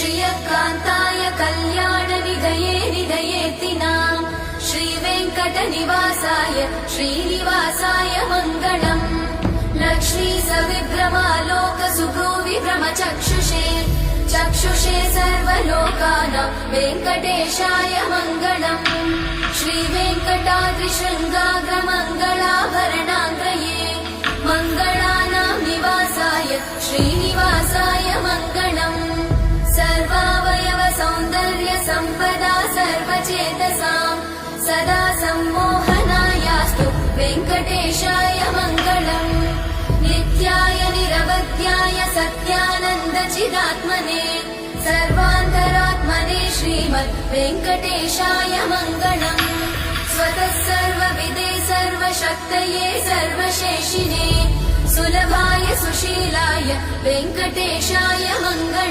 श्रियकान्ताय कल्याणनिधये निधयेतिनाम् श्रीवेङ्कटनिवासाय श्रीनिवासाय मङ्गलम्। लक्ष्मी सविभ्रमालोकसुभ्रूविभ्रमचक्षुषे चक्षुषे सर्वलोकानां वेङ्कटेशाय मङ्गलम्। श्रीवेङ्कटाद्रिशृङ्गाग्रमङ्गलाभरणाग्रये मङ्गलानां निवासाय श्रीनिवासाय मङ्गलम्। सर्वावयव सौन्दर्य सम्पदा सर्वचेतसां सदा सम्मोहनायास्तु वेङ्कटेशाय मङ्गलम्। नित्याय निरवध्याय सत्यानन्दचिदात्मने सर्वान्तरात्मने श्रीमद् वेङ्कटेशाय मङ्गलम्। स्वतः सर्वविदे सर्वशक्तये सर्वशेषिने सुलभाय सुशीलाय वेङ्कटेशाय मङ्गलम्।